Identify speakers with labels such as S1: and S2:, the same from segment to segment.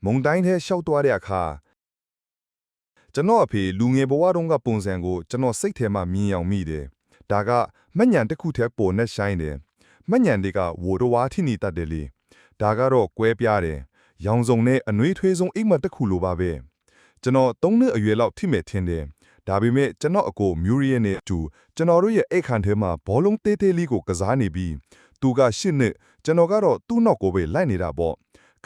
S1: မုံတိုင်းထဲရှောက်သွားတဲ့အခါကျွန်တော်အဖေလူငယ်ဘဝတုန်းကပုံစံကိုကျွန်တော်စိတ်ထဲမှာမြင်အောင်မိတယ်ဒါကမညံတစ်ခုတည်းပေါ်နဲ့ဆိုင်တယ်မညံတွေကဝိုးတော်ထိနေတတ်တယ်လေဒါကတော့ကွဲပြားတယ်ရောင်စုံနဲ့အနှွေးထွေးဆုံးအိမ်မတစ်ခုလိုပါပဲကျွန်တော်3နှစ်အရွယ်လောက်ထိမဲ့ထင်တယ်ဒါပေမဲ့ကျွန်တော်အကိုမြူရီယနဲ့အတူကျွန်တော်တို့ရဲ့အိတ်ခမ်းထဲမှာဘောလုံးသေးသေးလေးကိုကစားနေပြီးသူက8နှစ်ကျွန်တော်ကတော့သူ့နောက်ကိုပဲလိုက်နေတာပေါ့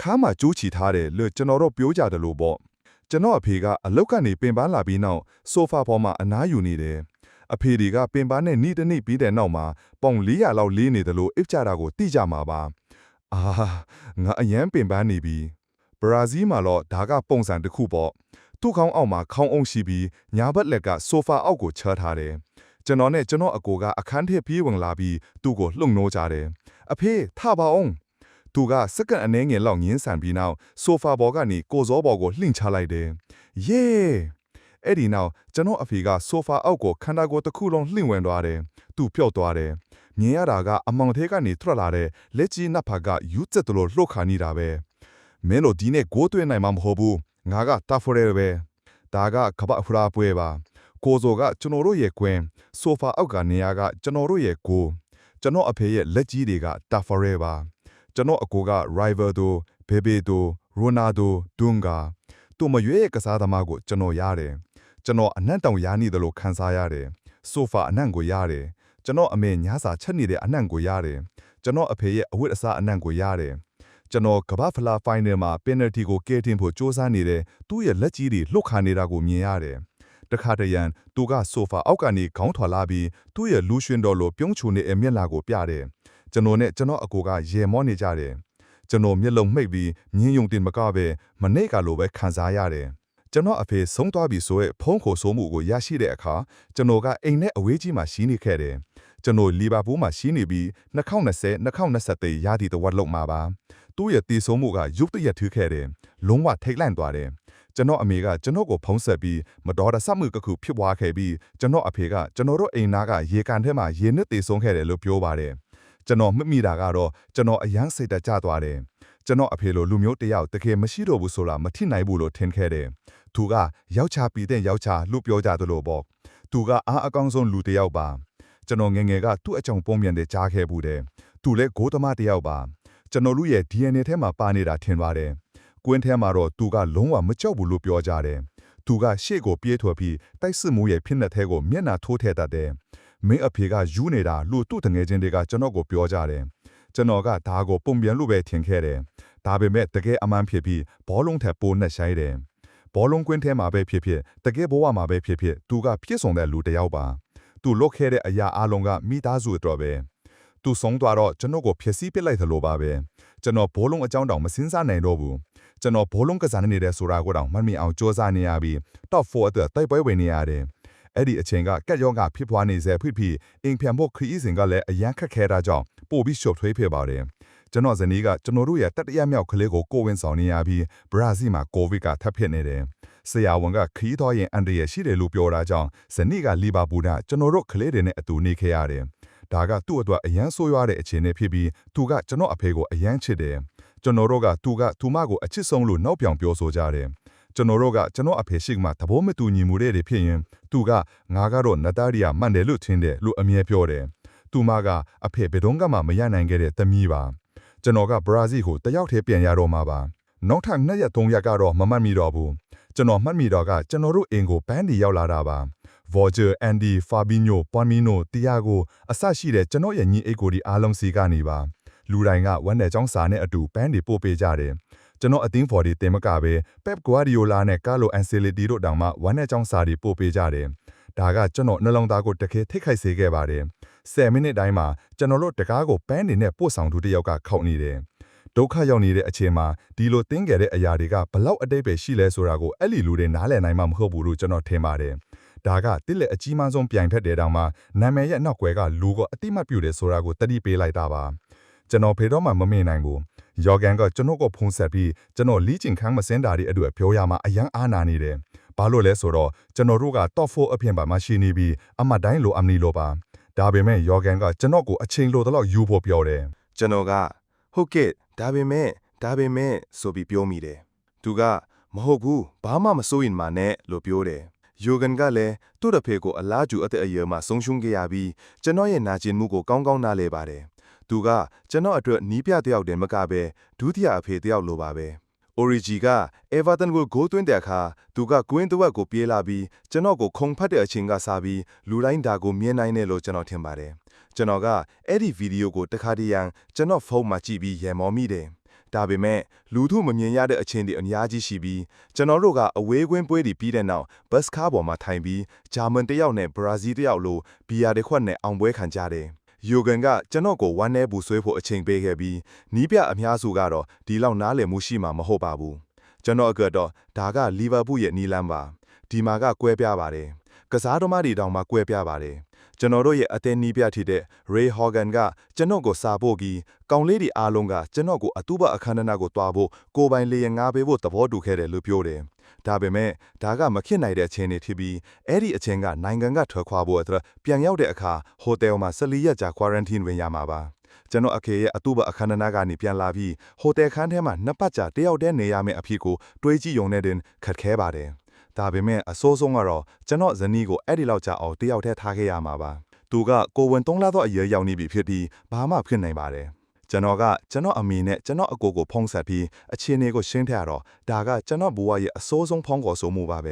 S1: ခါမှကျိုးချီထားတယ်လို့ကျွန်တော်တို့ပြောကြတယ်လို့ပေါ့ကျွန်တော်အဖေကအလောက်ကနေပင်ပန်းလာပြီးနောက်ဆိုဖာပေါ်မှာအနားယူနေတယ်အဖေတွေကပင်ပန်းနဲ့နေ့တစ်နေ့ပြီးတဲ့နောက်မှာပေါင်400လောက်လေးနေတယ်လို့အိပ်ကြတာကိုသိကြမှာပါအာငါအရန်ပင်ပန်းနေပြီဘရာဇီးမှာတော့ဒါကပုံစံတစ်ခုပေါ့သူ့ခေါင်းအောက်မှာခေါင်းအုံရှိပြီးညာဘက်လက်ကဆိုဖာအောက်ကိုချထားတယ်ကျွန်တော်နဲ့ကျွန်တော်အကိုကအခန်းထဲပြေးဝင်လာပြီးသူ့ကိုလှုပ်နှိုးကြတယ်အဖေထပါအောင်သူကစက္ကန့်အနည်းငယ်လောက်ငင်းဆန်ပြီးနောက်ဆိုဖာပေါ်ကနေကိုဇောပေါ်ကိုလှင့်ချလိုက်တယ်ယေးအဲ့ဒီနောက်ကျွန်တော်အဖေကဆိုဖာအောက်ကိုခန္ဓာကိုယ်တစ်ခုလုံးလှင့်ဝင်သွားတယ်သူပျော့သွားတယ်မြင်ရတာကအမောင်ထဲကနေထွက်လာတဲ့လက်ကြီးနဖကယူးကျက်တလို့လှုပ်ခါနေတာပဲမင်းတို့ဒီနေ့ကိုတွေ့နိုင်မှာမဟုတ်ဘူးငါကတာဖိုရဲပဲဒါကကပဖရာပွဲပါကိုဇောကကျွန်တော်တို့ရဲ့ကွင်းဆိုဖာအောက်ကနေရာကကျွန်တော်တို့ရဲ့ကိုကျွန်တော်အဖေရဲ့လက်ကြီးတွေကတာဖိုရဲပါကျွန်တော်အကိုက rival တို့ဘေဘေတို့ရိုနာဒိုဒွန်ဂါသူ့မရွေးရဲ့ကစားသမားကိုကျွန်တော်ရတယ်ကျွန်တော်အနံ့တောင်ရနေတယ်လို့ခံစားရတယ်ဆိုဖာအနံ့ကိုရတယ်ကျွန်တော်အမေညာစာချက်နေတဲ့အနံ့ကိုရတယ်ကျွန်တော်အဖေရဲ့အဝတ်အစားအနံ့ကိုရတယ်ကျွန်တော်ကမ္ဘာဖလားဖိုင်နယ်မှာပင်နယ်တီကိုကဲတင်ဖို့စ조사နေတဲ့သူ့ရဲ့လက်ကြီးတွေလှုပ်ခါနေတာကိုမြင်ရတယ်တခါတရံသူကဆိုဖာအောက်ကနေခေါင်းထွာလာပြီးသူ့ရဲ့လူရှင်တော်လိုပြုံးချူနေတဲ့မျက်နှာကိုပြတယ်ကျွန်တော်နဲ့ကျွန်တော်အကိုကရေမောနေကြတယ်ကျွန်တော်မျက်လုံးမှိတ်ပြီးမြင်းယုံတင်မကပဲမနေ့ကလိုပဲခံစားရတယ်ကျွန်တော်အဖေဆုံးသွားပြီဆိုရဲဖုံးခိုဆိုးမှုကိုရရှိတဲ့အခါကျွန်တော်ကအိမ်နဲ့အဝေးကြီးမှာရှိနေခဲ့တယ်ကျွန်တော်လီဗာပူးမှာရှိနေပြီး2020-2021ရာသီတဝက်လုံးမှာပါသူ့ရဲ့တည်ဆုံးမှုကရုပ်တရက်ထူးခဲ့တယ်လုံးဝထိတ်လန့်သွားတယ်ကျွန်တော်အမေကကျွန်တော်ကိုဖုံးဆက်ပြီးမတော်တဆမှုတစ်ခုဖြစ်ပွားခဲ့ပြီးကျွန်တော်အဖေကကျွန်တော်တို့အိမ်သားကရေကန်ထဲမှာရေနစ်တည်ဆုံးခဲ့တယ်လို့ပြောပါတယ်ကျွန်တော်မှတ်မိတာကတော့ကျွန်တော်အယမ်းစိတ်တကြသွားတယ်ကျွန်တော်အဖေလိုလူမျိုးတယောက်တကယ်မရှိတော့ဘူးဆိုတာမထိနိုင်ဘူးလို့ထင်ခဲ့တယ်သူကယောက်ျားပြီးတဲ့ယောက်ျားလို့ပြောကြသလိုပေါ့သူကအားအကောင်းဆုံးလူတယောက်ပါကျွန်တော်ငငယ်ကသူ့အကြောင်းပုံပြန်တဲ့ကြားခဲ့ဘူးတယ်သူလည်းဂိုးသမားတယောက်ပါကျွန်တော်တို့ရဲ့ DNA ထဲမှာပါနေတာထင်ပါတယ်ကွင်းထဲမှာတော့သူကလုံးဝမကြောက်ဘူးလို့ပြောကြတယ်သူကရှေ့ကိုပြေးထွက်ပြီးတိုက်စစ်မှုရဲ့ဖြစ်နေတဲ့ကိုမျက်နှာထိုးထည့်တတ်တယ်မင်းအဖေကယူနေတာလို့သူ့တငယ်ချင်းတွေကကျွန်တော်ကိုပြောကြတယ်ကျွန်တော်ကဒါကိုပုံပြန်လို့ပဲထင်ခဲ့တယ်ဒါပေမဲ့တကယ်အမှန်ဖြစ်ပြီးဘောလုံးထက်ပိုနဲ့ဆိုင်တယ်ဘောလုံးကွင်းထဲမှာပဲဖြစ်ဖြစ်တကယ်ဘဝမှာပဲဖြစ်ဖြစ်သူကပြည့်စုံတဲ့လူတစ်ယောက်ပါသူလုတ်ခဲ့တဲ့အရာအလုံးကမိသားစုအတွက်ပဲသူဆုံးသွားတော့ကျွန်တော်ကိုဖျက်ဆီးပစ်လိုက်သလိုပါပဲကျွန်တော်ဘောလုံးအကြောင်းတောင်မစင်းစားနိုင်တော့ဘူးကျွန်တော်ဘောလုံးကစားနေတဲ့ဆိုတာကိုတောင်မှတ်မိအောင်စ조사နေရပြီး top 4အတွက်တိုက်ပွဲဝင်နေရတယ်အဲ့ဒီအချိန်ကကက်ယောဂဖြစ်ပွားနေစေဖြစ်အိမ်ပြန်ဖို့ခရီးစဉ်ကလည်းအရန်ခက်ခဲတာကြောင့်ပို့ပြီးရှုပ်ထွေးဖြစ်ပါတယ်ကျွန်တော်ဇနီးကကျွန်တော်တို့ရဲ့တတိယမြောက်ကလေးကိုကိုဝင်ဆောင်နေရပြီးဘရာဇီးမှာကိုဗစ်ကထပ်ဖြစ်နေတယ်ဆရာဝန်ကခရီးသွားရင်အန်တရရှိတယ်လို့ပြောတာကြောင့်ဇနီးကလီဗာပူးကကျွန်တော်တို့ကလေးတွေနဲ့အတူနေခဲ့ရတယ်ဒါကသူ့အတွက်အရန်ဆိုးရွားတဲ့အခြေအနေဖြစ်ပြီးသူကကျွန်တော်အဖေကိုအရန်ချစ်တယ်ကျွန်တော်တို့ကသူမကိုအချစ်ဆုံးလို့နောက်ပြောင်ပြောဆိုကြတယ်ကျွန်တော်တို့ကကျွန်တော်အဖေရှိမှသဘောမတူညီမှုတွေဖြစ်ရင်သူကငါကတော့နတာရီယာမှန်တယ်လို့ထင်တယ်လို့အမြဲပြောတယ်သူမကအဖေဘယ်တော့မှမရနိုင်ခဲ့တဲ့သမီးပါကျွန်တော်ကဘရာဇီးကိုတယောက်တည်းပြန်ရတော့မှာပါနောက်ထပ်2ရက်3ရက်ကတော့မမှတ်မိတော့ဘူးကျွန်တော်မှတ်မိတော့ကကျွန်တော်တို့အိမ်ကိုဘန်းဒီရောက်လာတာပါဗော်ဂျာအန်ဒီဖာဘီညိုပွန်မီနိုတီယာဂိုအစရှိတဲ့ကျွန်တော်ရဲ့ညီအိတ်ကိုဒီအားလုံးစီကနေပါလူတိုင်းကဝမ်းနဲ့ចောင်းစာနဲ့အတူဘန်းဒီပို့ပေးကြတယ်ကျွန်တော်အသင်းဖော်ဒီတင်မကပဲပက်ဂွာဒီယိုလာနဲ့ကာလိုအန်ဆယ်လီတီတို့တောင်မှဝမ်းနဲ့ចောင်းစာတွေပို့ပေးကြတယ်ဒါကကျွန်တော်နှလုံးသားကိုတကယ်ထိခိုက်စေခဲ့ပါတယ်10မိနစ်တိုင်းမှာကျွန်တော်တို့တကားကိုပန်းနေနဲ့ပို့ဆောင်သူတစ်ယောက်ကခောက်နေတယ်ဒုက္ခရောက်နေတဲ့အချိန်မှာဒီလိုတင်းငယ်တဲ့အရာတွေကဘလောက်အတိတ်ပဲရှိလဲဆိုတာကိုအဲ့ဒီလူတွေနားလည်နိုင်မှာမဟုတ်ဘူးလို့ကျွန်တော်ထင်ပါတယ်ဒါကတိလက်အကြီးမားဆုံးပြိုင်ဖက်တဲ့တောင်မှနာမည်ရဲ့နောက်ွယ်ကလူကိုအတိမတ်ပြုတယ်ဆိုတာကိုတတိပေးလိုက်တာပါကျွန်တော်ဖေတော့မှမမေ့နိုင်ဘူးယောဂန်ကကျွန်တော်ကိုဖုန်းဆက်ပြီးကျွန်တော်လီးကျင်ခန်းမစင်းတာတွေအတွက်ပြောရမှာအယံအားနာနေတယ်ဘာလို့လဲဆိုတော့ကျွန်တော်တို့က top 4အပြင်ပါမရှိနေပြီးအမှတ်တိုင်းလိုအမနီလိုပါဒါပေမဲ့ယောဂန်ကကျွန်တော်ကိုအချိန်လိုတော့ယူဖို့ပြောတယ်
S2: ကျွန်တော်ကဟုတ်ကဲ့ဒါပေမဲ့ဆိုပြီးပြောမိတယ် သူကမဟုတ်ဘူးဘာမှမစိုးရင်မှနဲ့လို့ပြောတယ်ယိုဂန်ကလည်းသူ့တစ်ဖေကိုအလားတူအသက်အရွယ်မှာဆုံးရှုံးခဲ့ရပြီးကျွန်တော်ရဲ့နာကျင်မှုကိုကောင်းကောင်းနားလည်ပါတယ်သူကကျွန်တော်အတွက်နီးပြတယောက်တည်းမကပဲဒုတိယအဖေတယောက်လိုပါပဲ Origi က Everton ကိုဂိုးသွင်းတဲ့အခါသူကကွင်းတစ်ဝက်ကိုပြေးလာပြီးကျွန်တော်ကိုခုံဖတ်တဲ့အချိန်ကစားပြီးလူတိုင်းဒါကိုမြင်နိုင်တယ်လို့ကျွန်တော်ထင်ပါတယ်ကျွန်တော်ကအဲ့ဒီဗီဒီယိုကိုတခါတည်းရန်ကျွန်တော်ဖုန်းမှာကြည့်ပြီးရံမောမိတယ်ဒါပေမဲ့လူထုမမြင်ရတဲ့အချိန်တွေအများကြီးရှိပြီးကျွန်တော်တို့ကအဝေးကွင်းပွဲတွေပြီးတဲ့နောက်ဘတ်စကားပေါ်မှာထိုင်ပြီးဂျာမန်တယောက်နဲ့ဘရာဇီးတယောက်လိုဘီယာတစ်ခွက်နဲ့အောင်ပွဲခံကြတယ်ယိုဂန်ကကျွန်တော်ကိုဝမ်းနည်းပူဆွေးဖို့အချိန်ပေးခဲ့ပြီးနီးပြအများစုကတော့ဒီလောက်နားလည်မှုရှိမှာမဟုတ်ပါဘူးကျွန်တော်ကတော့ဒါကလီဗာပူးရဲ့နီလန်းပါဒီမှာကကွဲပြားပါတယ်ကစားသမားတွေတောင်မှကွဲပြားပါတယ်ကျွန်တော်တို့ရဲ့အသင်းနီးပြထီတဲ့ Ray Hogan ကကျွန်တော်ကိုစာပို့ပြီးကောင်လေးတွေအားလုံးကကျွန်တော်ကိုအတူပါအခမ်းအနားကိုတွားဖို့ကိုပိုင်လေယာဉ်ငါးပေးဖို့သဘောတူခဲ့တယ်လို့ပြောတယ်ဒါပေမဲ့ဒါကမဖြစ်နိုင်တဲ့အချိန်တွေဖြစ်ပြီးအဲ့ဒီအချိန်ကနိုင်ငံကထွက်ခွာဖို့အတွက်ပြန်ရောက်တဲ့အခါဟိုတယ်မှာ14ရက်ကြာ quarantine ဝင်ရမှာပါကျွန်တော်အဖေရဲ့အတူပါအခမ်းအနားကနေပြန်လာပြီးဟိုတယ်ခန်းထဲမှာနှစ်ပတ်ကြာတယောက်တည်းနေရမယ့်အဖြစ်ကိုတွေးကြည့်ရုံနဲ့တင်ခက်ခဲပါတယ်ဒါပေမဲ့အစိုးဆုံးကတော့ကျွန်တော်ဇနီးကိုအဲ့ဒီလောက်ကြာအောင်တယောက်တည်းထားခဲ့ရမှာပါသူကကိုဝင်3လသောအရွယ်ရောက်နေပြီဖြစ်ပြီးဘာမှဖြစ်နိုင်ပါတယ်ကျွန်တော်ကကျွန်တော်အမေနဲ့ကျွန်တော်အကိုကိုဖုံးဆက်ပြီးအခြေအနေကိုရှင်းထရတော့ဒါကကျွန်တော်ဘဝရဲ့အစိုးဆုံးဖုံးကော်ဆိုမှုပါပဲ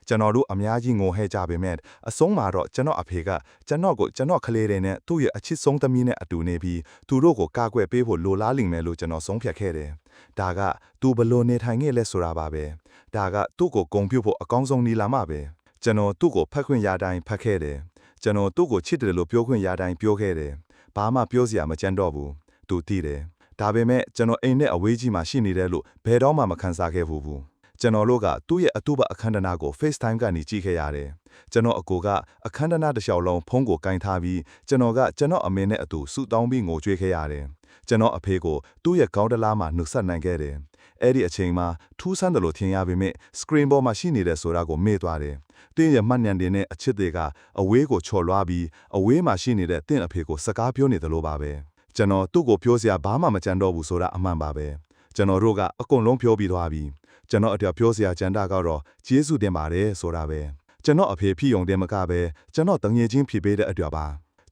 S2: ကျွန်တော်တို့အများကြီးငိုဟဲကြပေမဲ့အဆုံးမှာတော့ကျွန်တော်အဖေကကျွန်တော်ကိုကျွန်တော်ကလေးတွေနဲ့သူ့ရဲ့အချစ်ဆုံးသမီးနဲ့အတူနေပြီးသူတို့ကိုကာကွယ်ပေးဖို့လိုလားလိမ့်မယ်လို့ကျွန်တော်ဆုံးဖြတ်ခဲ့တယ်ဒါကသူဘလို့နေထိုင်ခဲ့လဲဆိုတာပါပဲဒါကသူ့ကိုဂုဏ်ပြုဖို့အကောင်းဆုံးနည်းလာမှာပဲကျွန်တော်သူ့ကိုဖတ်ခွင့်ရတိုင်းဖတ်ခဲ့တယ်ကျွန်တော်သူ့ကိုချစ်တယ်လို့ပြောခွင့်ရတိုင်းပြောခဲ့တယ်ဘာမှပြောစရာမကြမ်းတော့ဘူးသူသိတယ်ဒါပေမဲ့ကျွန်တော်အိမ်နဲ့အဝေးကြီးမှာရှိနေတယ်လို့ဘယ်တော့မှမခံစားခဲ့ဘူးကျွန်တော်တို့ကသူ့ရဲ့အတူပါအခမ်းအနားကို FaceTime ကနေကြည့်ခဲ့ရတယ်ကျွန်တော်အကိုကအခမ်းအနားတစ်လျှောက်လုံးဖုန်းကိုကင်ထားပြီးကျွန်တော်ကကျွန်တော်အမေနဲ့အတူဆူတောင်းပြီးငိုကြွေးခဲ့ရတယ်ကျွန်တော်အဖေကိုသူ့ရဲ့ကောင်းတလားမှာနှုတ်ဆက်နိုင်ခဲ့တယ်အဲ့ဒီအချိန်မှာထူးဆန်းတယ်လို့ထင်ရပေမဲ့ screen ပေါ်မှာရှိနေတဲ့ဆိုတာကိုမေ့သွားတယ်တင်းရဲ့မှတ်ဉာဏ်တွေနဲ့အချစ်တွေကအဝေးကိုချော်လွှားပြီးအဝေးမှာရှိနေတဲ့တင့်အဖေကိုစကားပြောနေတယ်လို့ပါပဲကျွန်တော်သူ့ကိုပြောစရာဘာမှမကြံတော့ဘူးဆိုတာအမှန်ပါပဲကျွန်တော်တို့ကအကုန်လုံးပြောပြီးသွားပြီကျွန်တော်အတရားပြောစရာကြံတာကတော့ကျေးဇူးတင်ပါတယ်ဆိုတာပဲကျွန်တော်အဖေဖြစ်ုံတင်မကပဲကျွန်တော်တငယ်ချင်းဖြစ်ပေးတဲ့အတရားပါ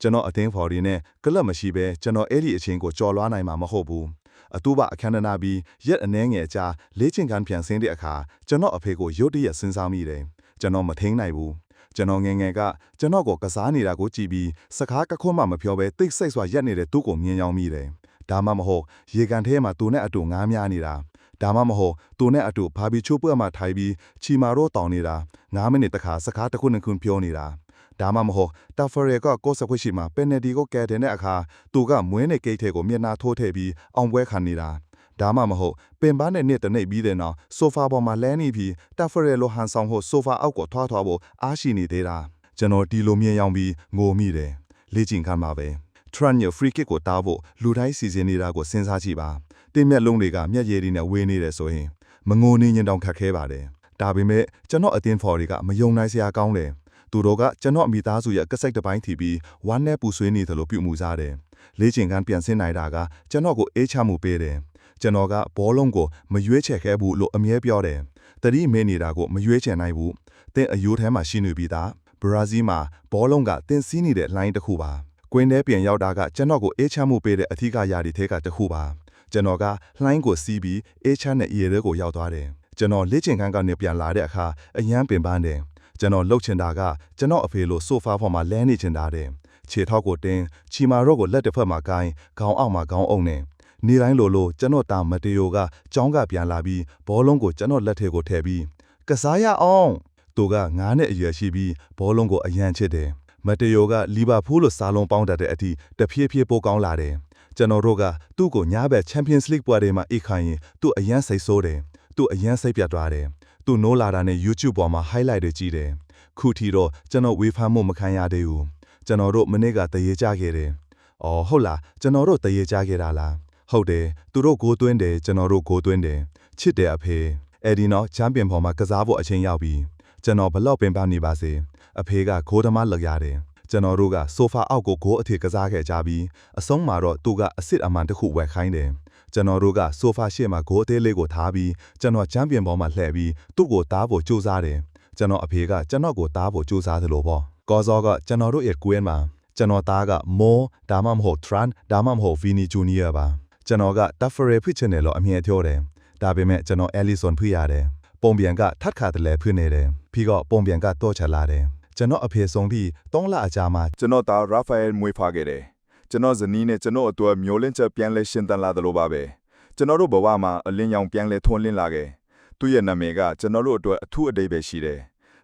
S2: ကျွန်တော်အသင်းဖော်ရီနဲ့ကလပ်မရှိပဲကျွန်တော်အဲ့ဒီအချိန်ကိုကြော်လွှားနိုင်မှာမဟုတ်ဘူးအတူပါအခမ်းအနားပြီးရက်အနှဲငယ်အကြာလေးချင်ကန်ပြန်ဆင်းတဲ့အခါကျွန်တော်အဖေကိုရုတ်တရက်စဉ်းစားမိတယ်ကျွန်တော်မထိန်နိုင်ဘူးကျွန်တော်ငယ်ငယ်ကကျွန်တော်ကိုကစားနေတာကိုကြည့်ပြီးစကားကခွန်းမှမပြောဘဲတိတ်ဆိတ်စွာရက်နေတဲ့သူ့ကိုမြင်ရောက်မိတယ်ဒါမှမဟုတ်ရေကန်ထဲမှာသူနဲ့အတူငားများနေတာဒါမှမဟုတ်သူနဲ့အတူဘာဘီချိုးပွဲမှာထိုင်ပြီးချီမာတော့တောင်းနေတာ9မိနစ်တခါစကားတစ်ခုနှစ်ခုပြောနေတာဒါမှမဟုတ်တာဖရဲကကိုစခွရှိမှာပယ်နယ်တီကိုကယ်တဲ့အခါသူကမွေးနေကိတ်ထဲကိုမျက်နှာထိုးထည့်ပြီးအောင်ပွဲခံနေတာဒါမှမဟုတ်ပင်ပန်းတဲ့နေ့တနေ့ပြီးတဲ့နောက်ဆိုဖာပေါ်မှာလဲနေပြီးတာဖရဲလိုဟန်ဆောင်ဖို့ဆိုဖာအောက်ကိုထွားထွားဖို့အားရှိနေသေးတာကျွန်တော်ဒီလိုမြင်ရောက်ပြီးငိုမိတယ်လေ့ကျင့်ခန်းမှာပဲထရန်ရဲ့ free kick ကိုတားဖို့လူတိုင်းစီစဉ်နေတာကိုစဉ်းစားကြည့်ပါတင်းမျက်လုံးတွေကမျက်ရည်တွေနဲ့ဝေးနေတယ်ဆိုရင်မငိုနေရင်တောင်ခက်ခဲပါတယ်ဒါပေမဲ့ကျွန်တော်အတင်းဖော်တွေကမယုံနိုင်စရာကောင်းတယ်သူတို့ကကျွန်တော်မိသားစုရဲ့ကစိတ်တစ်ပိုင်းထီပြီးဝမ်းနဲ့ပူဆွေးနေတယ်လို့ပြုမှုစားတယ်လေ့ကျင့်ခန်းပြန်ဆင်းနိုင်တာကကျွန်တော်ကိုအေးချမှုပေးတယ်ကျွန်တော်ကဘောလုံးကိုမရွေးချယ်ခဲ့ဘူးလို့အမြဲပြောတယ်တတိမေးနေတာကိုမရွေးချယ်နိုင်ဘူးတင်းအယိုးထဲမှာရှိနေပြီးသားဘရာဇီးမှာဘောလုံးကတင်းစီးနေတဲ့လိုင်းတစ်ခုပါကွင်းထဲပြန်ရောက်တာကကျွန်တော်ကိုအေးချမှုပေးတဲ့အထူးကရာဒီထဲကတစ်ခုပါကျွန်တော်ကလှိုင်းကိုစီးပြီးအေးချမ်းတဲ့ရေထဲကိုရောက်သွားတယ်ကျွန်တော်လေ့ကျင့်ခန်းကနေပြန်လာတဲ့အခါအယမ်းပင်ပန်းတယ်ကျွန်တော်လှုပ်ချင်တာကကျွန်တော်အဖေလိုဆိုဖာပေါ်မှာလဲနေချင်တာတဲ့ခြေထောက်ကိုတင်းချီမာရော့ကိုလက်တစ်ဖက်မှာကိုင်းခေါင်းအောက်မှာခေါင်းအုံနေနေတိုင်းလိုကျွန်တော်တာမတေယိုကကြောင်းကပြန်လာပြီးဘောလုံးကိုကျွန်တော်လက်ထဲကိုထည့်ပြီးကစားရအောင်သူက9နှစ်အရွယ်ရှိပြီးဘောလုံးကိုအယမ်းချစ်တယ်မတေယိုကလီဗာပူးလိုစားလုံးပေါင်းတတ်တဲ့အထိတဖြည်းဖြည်းပိုကောင်းလာတယ်ကျွန်တော်တို့ကသူ့ကိုညဘက် Champions League ပွဲတွေမှာအိတ်ခိုင်းရင်သူ့အယမ်းစိတ်ဆိုးတယ်သူ့အယမ်းစိတ်ပြတ်သွားတယ်သူနိုးလာတာနဲ့ YouTube ပေါ်မှာ highlight တွေကြည့်တယ်ခုထီတော့ကျွန်တော်ဝေဖန်မှုမခံရသေးဘူးကျွန်တော်တို့မနေ့ကတရေကြခဲ့တယ်အော်ဟုတ်လားကျွန်တော်တို့တရေကြခဲ့တာလားဟုတ်တယ်သူတို့ဂိုးသွင်းတယ်ကျွန်တော်တို့ဂိုးသွင်းတယ်ချစ်တယ်အဖေအဲ့ဒီနောက်ချန်ပီယံပေါ်မှာကစားဖို့အချိန်ရောက်ပြီကျွန်တော်ဘလောက်ပင်ပန်းနေပါစေအဖေကဂိုးသမားလောက်ရတယ် ကျွန်တော်တို့ကဆိုဖာအောက်ကိုဂိုးအထည်ကစားခဲ့ကြပြီးအဆုံးမှာတော့သူကအစ်စ်အမှန်တစ်ခုဝယ်ခိုင်းတယ်ကျွန်တော်တို့ကဆိုဖာရှေ့မှာဂိုးအသေးလေးကိုထားပြီးကျွန်တော်ချန်ပီယံဘောမှာလှည့်ပြီးသူ့ကိုတားဖို့ကြိုးစားတယ်ကျွန်တော်အဖေကကျွန်တော်ကိုတားဖို့ကြိုးစားသလိုပေါ့ကောဇောကကျွန်တော်တို့ရဲ့ကွင်းမှာကျွန်တော်သားကမိုးဒါမှမဟုတ်ထရန်ဒါမှမဟုတ်ဗီနီဂျူနီယာပါကျွန်တော်ကတက်ဖရဲဖြစ်ချင်တယ်လို့အမြဲပြောတယ်ဒါပေမဲ့ကျွန်တော်အဲလီဆွန်ဖိရတယ်ပုံပြန်ကထတ်ခါတလဲဖွနေတယ်ပြီးတော့ပုံပြန်ကတော့ချလာတယ်ကျွန်တော်အဖေဆုံးပြီး3လအကြာမှာ
S1: ကျွန်တော်သားရာဖာအယ်မွေးဖွားခဲ့တယ်ကျွန်တော်ဇနီးနဲ့ကျွန်တော်အတွက်မျိုးလင့်ချက်ပြန်လဲရှင်းတန်လာတယ်လို့ပါပဲကျွန်တော်တို့ဘဝမှာအလင်းရောင်ပြန်လဲထွန်းလင်းလာခဲ့သူ့ရဲ့နာမည်ကကျွန်တော်တို့အတွက်အထူးအဓိပ္ပာယ်ရှိတယ်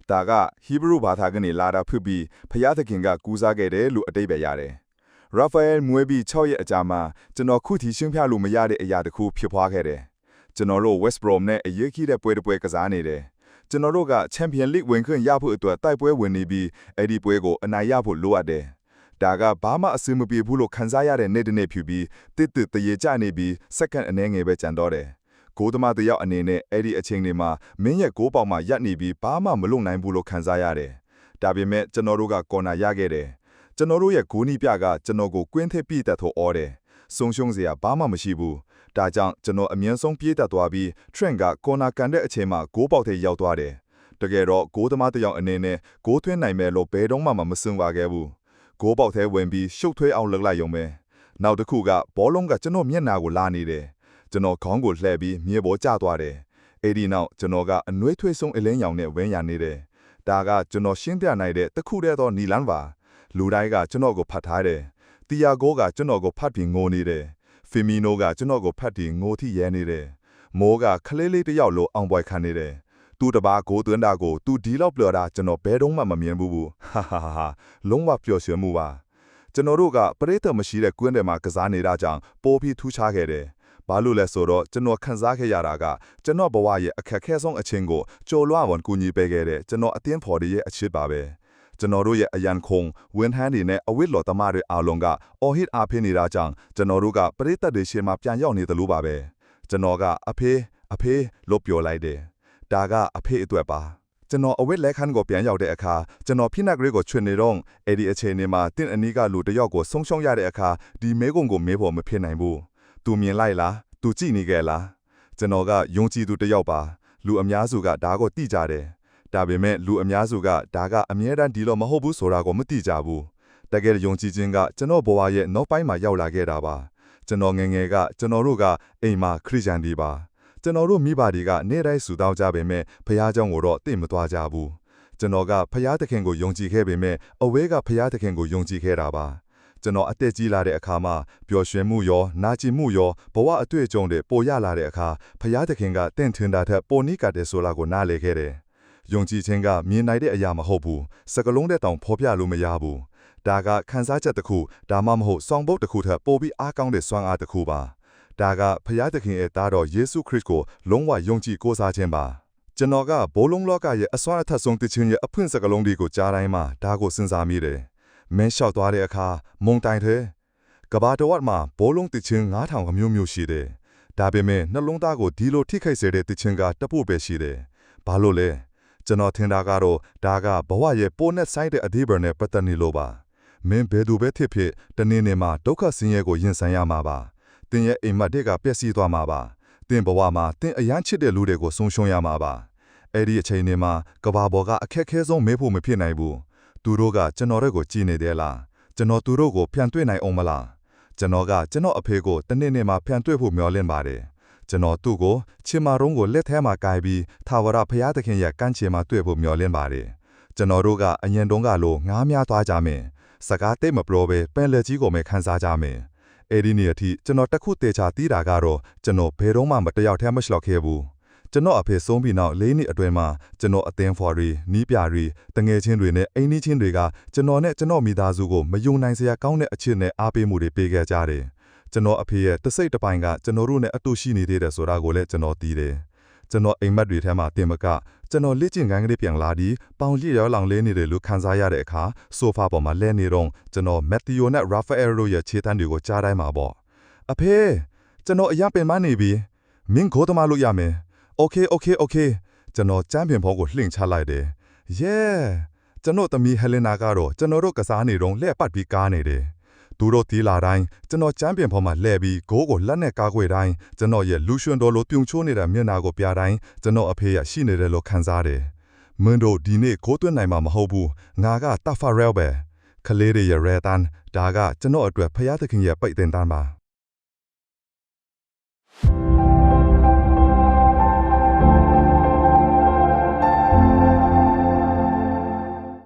S1: ဒါကဟီဘရုဘာသာကနေလာတာဖြစ်ပြီးဖျားသခင်ကကူးစားခဲ့တယ်လို့အဓိပ္ပာယ်ရတယ်ရာဖာအယ်မွေးပြီး6ရက်အကြာမှာကျွန်တော်ခုထိရှင်းပြလို့မရတဲ့အရာတစ်ခုဖြစ်ပွားခဲ့တယ်ကျွန်တော်တို့ West Brom နဲ့အရေးကြီးတဲ့ပွဲတစ်ပွဲကစားနေတယ်ကျွန်တော်တို့က Champions League ဝင်ခွင့်ရဖို့အတွက်တိုက်ပွဲဝင်နေပြီးအဲ့ဒီပွဲကိုအနိုင်ရဖို့လိုအပ်တယ်ဒါကဘာမှအဆင်မပြေဘူးလို့ခံစားရတဲ့နေ့တစ်နေ့ဖြစ်ပြီးတစ်တရေကျနေပြီးစက္ကန့်အနည်းငယ်ပဲကျန်တော့တယ်ဂိုးသမားတစ်ယောက်အနေနဲ့အဲ့ဒီအချိန်တွေမှာမင်းရဲ့ဂိုးပေါက်မှာရပ်နေပြီးဘာမှမလုပ်နိုင်ဘူးလို့ခံစားရတယ်ဒါပေမဲ့ကျွန်တော်တို့ကကော်နာရခဲ့တယ်ကျွန်တော်တို့ရဲ့ဂိုးနီးပြကကျွန်တော်ကိုကွင်းထက်ပြည့်တက်ထိုးအော်တယ်ဆုံးရှုံးစရာဘာမှမရှိဘူးဒါကြောင့်ကျွန်တော်အမြင့်ဆုံးပြေးတက်သွားပြီး Trent ကကော်နာကန်တဲ့အချိန်မှာဂိုးပေါက်ထဲရောက်သွားတယ်တကယ်တော့ဂိုးသမားတစ်ယောက်အနေနဲ့ဂိုးသွင်းနိုင်မယ်လို့ဘယ်တော့မှမစင်ပါခဲ့ဘူးဂိုးပေါက်ထဲဝင်ပြီးရှုပ်ထွေးအောင်လုပ်လိုက်ရုံပဲနောက်တစ်ခုကဘောလုံးကကျွန်တော်မျက်နှာကိုလာနေတယ်ကျွန်တော်ခေါင်းကိုလှည့်ပြီးမြေပေါ်ကျသွားတယ်အဲ့ဒီနောက်ကျွန်တော်ကအနှွေးထွေးဆုံးအလင်းရောင်နဲ့ဝင်းရနေတယ်ဒါကကျွန်တော်ရှင်းပြနိုင်တဲ့တစ်ခုတည်းသောနီလန်းပါလူတိုင်းကကျွန်တော်ကိုဖတ်ထားတယ်တီယာဂိုကကျွန်တော်ကိုဖတ်ပြီးငိုနေတယ်ဖီမီနိုကကျွန်တော်ကိုဖတ်ပြီးငိုထိရဲနေတယ်မိုးကခလေးလေးတစ်ယောက်လိုအောင်ပွဲခံနေတယ်သူတပါးကိုသွင်းတာကိုသူဒီလောက်ပျော်တာကျွန်တော်ဘယ်တော့မှမမြင်ဘူးဟာဟာဟာလုံးဝပျော်ရွှင်မှုပါကျွန်တော်တို့ကပရိသတ်မရှိတဲ့ကွင်းထဲမှာကစားနေတာကြောင့်ပိုပြီးထူးခြားခဲ့တယ်ဘာလို့လဲဆိုတော့ကျွန်တော်ခန်းစားခဲ့ရတာကကျွန်တော်ဘဝရဲ့အခက်အခဲဆုံးအချိန်ကိုကြော်လွှားဝန်ကူညီပေးခဲ့တဲ့ကျွန်တော်အသင်းဖော်ရဲ့အချစ်ပါပဲကျွန်တော်တို့ရဲ့အရန်ခုံဝန်ဟန်တွေနဲ့အဝိလော်သမားတွေအားလုံးကအော်ဟစ်အားပေးနေတာကြောင့်ကျွန်တော်တို့ကပရိသတ်တွေရှေ့မှာပြန်ရောက်နေတယ်လို့ပါပဲကျွန်တော်ကအဖေလို့ပြောလိုက်တယ်ဒါကအဖေအတွက်ပါကျွန်တော်အဝိလက်ခန်းကိုပြန်ရောက်တဲ့အခါကျွန်တော်ဖိနက်ဂရိတ်ကိုချွတ်နေတော့အဲ့ဒီအချိန်တွေမှာတင့်အနီးကလူတစ်ယောက်ကိုဆုံးရှုံးရတဲ့အခါဒီမဲကုံကိုမဲဖို့မဖြစ်နိုင်ဘူးသူမြင်လိုက်လားသူကြည့်နေကြလားကျွန်တော်ကယုံကြည်သူတစ်ယောက်ပါလူအများစုကဒါကိုသိကြတယ်ဒါပေမဲ့လူအများစုကဒါကအမြဲတမ်းဒီလိုမဟုတ်ဘူးဆိုတာကိုမသိကြဘူးတကယ်ယုံကြည်ခြင်းကကျွန်တော်ဘဝရဲ့နောက်ပိုင်းမှာရောက်လာခဲ့တာပါကျွန်တော်ငယ်ငယ်ကကျွန်တော်တို့ကအိမ်မှာခရစ်ယာန်တွေပါကျွန်တော်တို့မိဘတွေကနေ့တိုင်းစုတောင်းကြပေမဲ့ဖခင်เจ้าကိုတော့သိမသွားကြဘူးကျွန်တော်ကဖခင်သခင်ကိုယုံကြည်ခဲ့ပေမဲ့အဝဲကဖခင်သခင်ကိုယုံကြည်ခဲ့တာပါကျွန်တော်အသက်ကြီးလာတဲ့အခါမှာပျော်ရွှင်မှုရောနာကျင်မှုရောဘဝအတွေ့အကြုံတွေပိုရလာတဲ့အခါဖခင်သခင်ကတင့်ထွန်းတာထက်ပိုနီးကတဲ့ဆိုတာကိုနားလည်ခဲ့တယ်ယုံကြည်ခြင်းကမြင်နိုင်တဲ့အရာမဟုတ်ဘူးစကလုံးတဲ့တောင်ဖော်ပြလို့မရဘူးဒါကခန်းစားချက်တစ်ခုဒါမှမဟုတ်စောင်းပုတ်တစ်ခုထက်ပိုပြီးအားကောင်းတဲ့စွမ်းအားတစ်ခုပါဒါကဖခင်သခင်ရဲ့သားတော်ယေရှုခရစ်ကိုလုံးဝယုံကြည်ကိုးစားခြင်းပါကျွန်တော်ကဘိုးလုံးလောကရဲ့အစွမ်းအထက်ဆုံးတခြင်းရဲ့အဖွင့်စကလုံးတွေကိုကြားတိုင်းမှာဒါကိုစဉ်းစားမိတယ်မင်းလျှောက်သွားတဲ့အခါမုန်တိုင်ထဲကဘာတော်ဝတ်မှာဘိုးလုံးတခြင်း9000အမျိုးမျိုးရှိတယ်ဒါပေမဲ့နှလုံးသားကိုဒီလိုထိခိုက်စေတဲ့တခြင်းကတပုတ်ပဲရှိတယ်ဘာလို့လဲကျွန်တော်ထင်တာကတော့ဒါကဘဝရဲ့ပိုနဲ့ဆိုင်တဲ့အဓိပ္ပာယ်နဲ့ပတ်သက်နေလို့ပါမင်းဘယ်သူပဲဖြစ်ဖြစ်တနေ့နေ့မှာဒုက္ခဆင်းရဲကိုရင်ဆိုင်ရမှာပါတင်ရဲ့အိမ်မက်တွေကပျက်စီးသွားမှာပါတင်ဘဝမှာတင်အရန်ချစ်တဲ့လူတွေကိုဆုံးရှုံးရမှာပါအဲ့ဒီအချိန်တွေမှာကဘာပေါ်ကအခက်ခဲဆုံးမေးဖို့မဖြစ်နိုင်ဘူးသူတို့ကကျွန်တော်တို့ကိုကြည်နေတယ်လားကျွန်တော်သူတို့ကိုပြန်တွေ့နိုင်အောင်မလားကျွန်တော်ကကျွန်တော်အဖေကိုတနေ့နေ့မှာပြန်တွေ့ဖို့မျှော်လင့်ပါတယ်ကျွန်တော်သူ့ကိုချီမာရုံးကိုလက်ထဲမှာကိုင်ပြီးထာဝရဘုရားသခင်ရဲ့ကမ်းခြေမှာတွေ့ဖို့မျှော်လင့်ပါတယ်ကျွန်တော်တို့ကအရင်တုန်းကလိုငားများသွားကြမယ်စကားတိတ်မပြောဘဲပင်လက်ကြီးကိုပဲခန်းစားကြမယ်အဲ့ဒီနေ့အထိကျွန်တော်တခုတေချာတီးတာကတော့ကျွန်တော်ဘယ်တော့မှမတယောက်တည်းမလျှောက်ခဲ့ဘူးကျွန်တော်အဖေဆုံးပြီးနောက်၄နှစ်အတွင်းမှာကျွန်တော်အသင်းဖော်ရီနီးပြရီတငယ်ချင်းတွေနဲ့အိမ်နီးချင်းတွေကကျွန်တော်နဲ့ကျွန်တော်မိသားစုကိုမယုံနိုင်စရာကောင်းတဲ့အချစ်နဲ့အားပေးမှုတွေပေးခဲ့ကြတယ်ကျွန်တော်အဖေရဲ့တစိတ်တစ်ပိုင်းကကျွန်တော်တို့နဲ့အတူရှိနေသေးတယ်ဆိုတာကိုလည်းကျွန်တော်သိတယ်ကျွန်တော်အိမ်မက်တွေထဲမှာတင်မကကျွန်တော်လက်ကျင်ကန်းကလေးပြန်လာပြီးပေါင်လျက်ရောလောင်လဲနေတယ်လို့ခံစားရတဲ့အခါဆိုဖာပေါ်မှာလဲနေတော့ကျွန်တော်မက်သီယိုနဲ့ရာဖာအယ်တို့ရဲ့ခြေတန်းတွေကိုကြားတိုင်းမှာပေါ့အဖေကျွန်တော်အရင်ပင်မနေပြီမင်းကိုတမလို့ရမယ်โอเคကျွန်တော်ချမ်းပင်ဖော်ကိုလှင့်ချလိုက်တယ် ကျွန်တော်သမီးဟယ်လင်နာကတော့ကျွန်တော်တို့ကစားနေတော့လှည့်ပတ်ပြီးကားနေတယ်သူတို့တီးလာတိုင်းကျွန်တော်ချမ်းပင်ပေါ်မှာလှည့်ပြီးဂိုးကိုလက်နဲ့ကားခွေတိုင်းကျွန်တော်ရဲ့လူရှင်တော်လိုပြုံချိုးနေတဲ့မျက်နှာကိုပြတိုင်းကျွန်တော်အဖေရရှိနေတယ်လို့ခံစားတယ်မင်းတို့ဒီနေ့ကိုသွင်းနိုင်မှာမဟုတ်ဘူးငါကတဖာရဲပဲခလေးတွေရဲ့ရဲတန်းဒါကကျွန်တော်အတွက်ဖျားသခင်ရဲ့ပိတ်တင်တန်းပါ